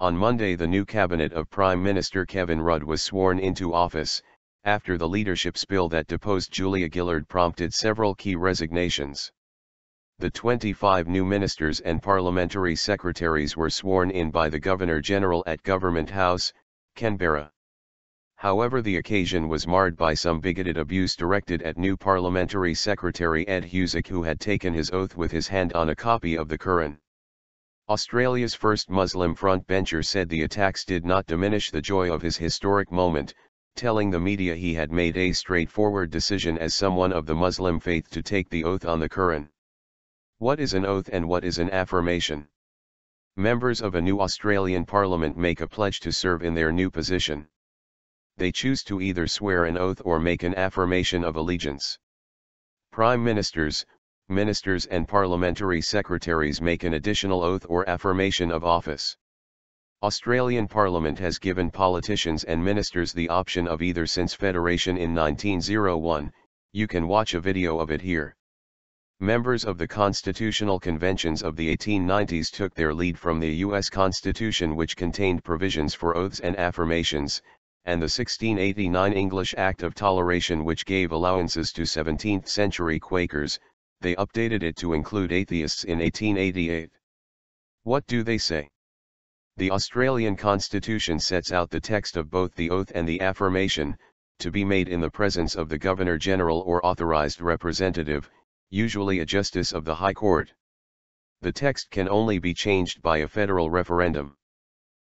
On Monday, the new cabinet of Prime Minister Kevin Rudd was sworn into office, after the leadership spill that deposed Julia Gillard prompted several key resignations. The 25 new ministers and parliamentary secretaries were sworn in by the Governor-General at Government House, Canberra. However, the occasion was marred by some bigoted abuse directed at new Parliamentary Secretary Ed Husic, who had taken his oath with his hand on a copy of the Qur'an. Australia's first Muslim frontbencher said the attacks did not diminish the joy of his historic moment, telling the media he had made a straightforward decision as someone of the Muslim faith to take the oath on the Qur'an. What is an oath and what is an affirmation? Members of a new Australian Parliament make a pledge to serve in their new position. They choose to either swear an oath or make an affirmation of allegiance. Prime ministers, ministers and parliamentary secretaries make an additional oath or affirmation of office. Australian Parliament has given politicians and ministers the option of either since Federation in 1901, you can watch a video of it here. Members of the constitutional conventions of the 1890s took their lead from the U.S. Constitution, which contained provisions for oaths and affirmations, and the 1689 English Act of Toleration, which gave allowances to 17th-century Quakers. They updated it to include atheists in 1888. What do they say? The Australian Constitution sets out the text of both the oath and the affirmation, to be made in the presence of the Governor-General or authorised representative, usually a justice of the High Court. The text can only be changed by a federal referendum.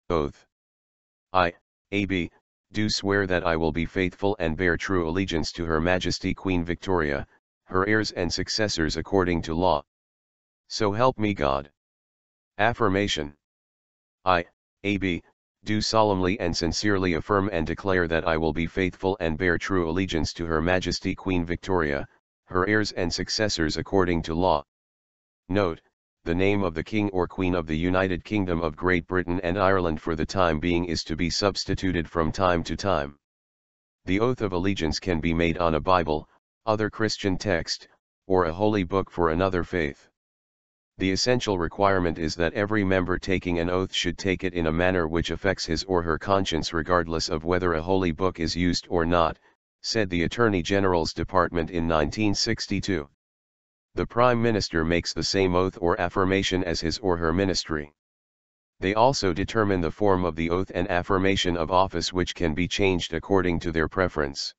Oath. I, A.B., do swear that I will be faithful and bear true allegiance to Her Majesty Queen Victoria, her heirs and successors according to law. So help me God. Affirmation. I, A.B., do solemnly and sincerely affirm and declare that I will be faithful and bear true allegiance to Her Majesty Queen Victoria, her heirs and successors according to law. Note, the name of the King or Queen of the United Kingdom of Great Britain and Ireland for the time being is to be substituted from time to time. The oath of allegiance can be made on a Bible, other Christian text, or a holy book for another faith. The essential requirement is that every member taking an oath should take it in a manner which affects his or her conscience regardless of whether a holy book is used or not, said the Attorney General's Department in 1962. The Prime Minister makes the same oath or affirmation as his or her ministry. They also determine the form of the oath and affirmation of office, which can be changed according to their preference.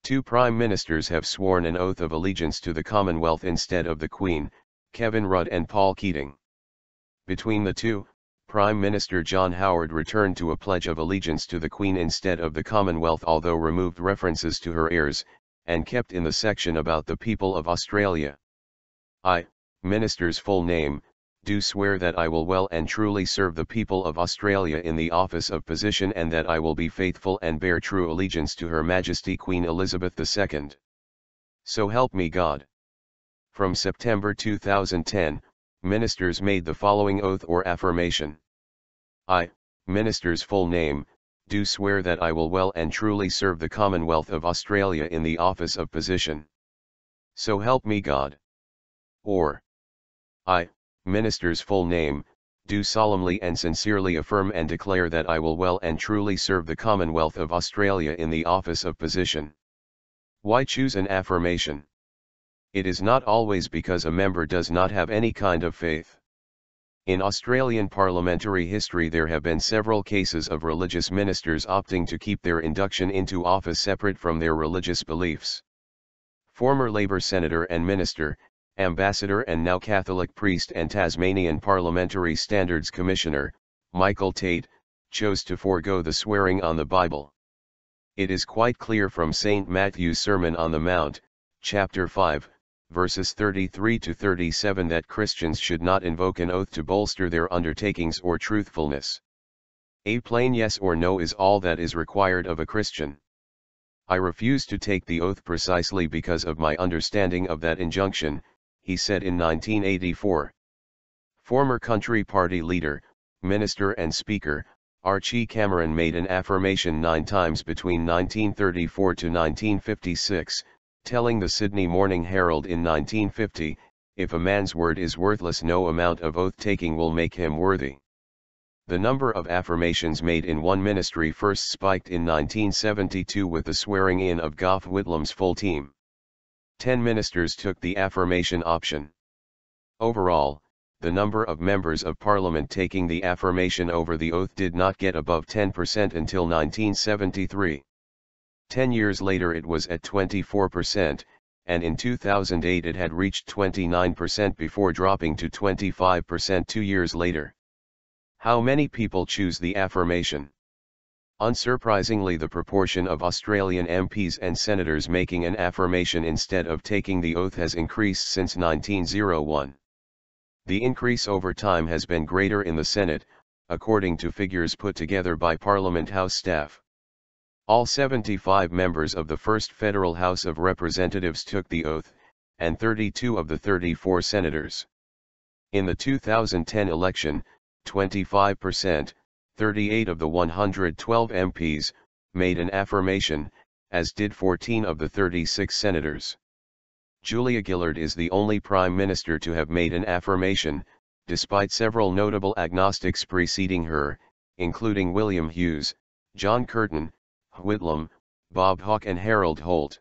2 Prime Ministers have sworn an oath of allegiance to the Commonwealth instead of the Queen, Kevin Rudd and Paul Keating. Between the two, Prime Minister John Howard returned to a pledge of allegiance to the Queen instead of the Commonwealth, although removed references to her heirs, and kept in the section about the people of Australia. I, Minister's full name, do swear that I will well and truly serve the people of Australia in the office of position, and that I will be faithful and bear true allegiance to Her Majesty Queen Elizabeth II. So help me God. From September 2010, ministers made the following oath or affirmation. I, Minister's full name, do swear that I will well and truly serve the Commonwealth of Australia in the office of position. So help me God. Or, I, Minister's full name, do solemnly and sincerely affirm and declare that I will well and truly serve the Commonwealth of Australia in the office of position. Why choose an affirmation? It is not always because a member does not have any kind of faith. In Australian parliamentary history there have been several cases of religious ministers opting to keep their induction into office separate from their religious beliefs. Former Labor Senator and Minister, Ambassador and now Catholic priest and Tasmanian Parliamentary Standards Commissioner, Michael Tate, chose to forego the swearing on the Bible. It is quite clear from St. Matthew's Sermon on the Mount, chapter 5, verses 33 to 37 that Christians should not invoke an oath to bolster their undertakings or truthfulness. A plain yes or no is all that is required of a Christian. I refuse to take the oath precisely because of my understanding of that injunction, he said in 1984. Former Country Party leader, minister and speaker, Archie Cameron made an affirmation 9 times between 1934 to 1956, telling the Sydney Morning Herald in 1950, if a man's word is worthless, no amount of oath-taking will make him worthy. The number of affirmations made in one ministry first spiked in 1972 with the swearing-in of Gough Whitlam's full team. 10 ministers took the affirmation option. Overall, the number of members of Parliament taking the affirmation over the oath did not get above 10% until 1973. 10 years later it was at 24%, and in 2008 it had reached 29% before dropping to 25% 2 years later. How many people choose the affirmation? Unsurprisingly, the proportion of Australian MPs and senators making an affirmation instead of taking the oath has increased since 1901. The increase over time has been greater in the Senate, according to figures put together by Parliament House staff. All 75 members of the first Federal House of Representatives took the oath, and 32 of the 34 senators. In the 2010 election, 25%, 38 of the 112 MPs, made an affirmation, as did 14 of the 36 senators. Julia Gillard is the only Prime Minister to have made an affirmation, despite several notable agnostics preceding her, including William Hughes, John Curtin, Whitlam, Bob Hawke and Harold Holt.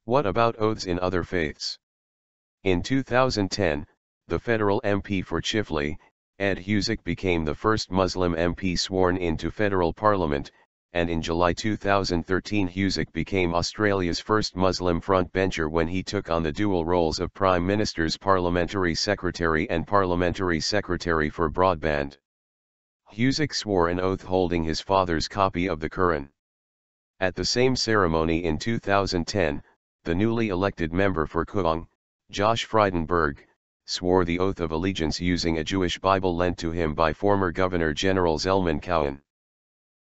What about oaths in other faiths? In 2010, the federal MP for Chifley, Ed Husic, became the first Muslim MP sworn into federal parliament, and in July 2013 Husic became Australia's first Muslim frontbencher when he took on the dual roles of Prime Minister's Parliamentary Secretary and Parliamentary Secretary for Broadband. Husic swore an oath holding his father's copy of the Qur'an. At the same ceremony in 2010, the newly elected member for Qur'an, Josh Frydenberg, swore the oath of allegiance using a Jewish Bible lent to him by former Governor General Zalman Cohen.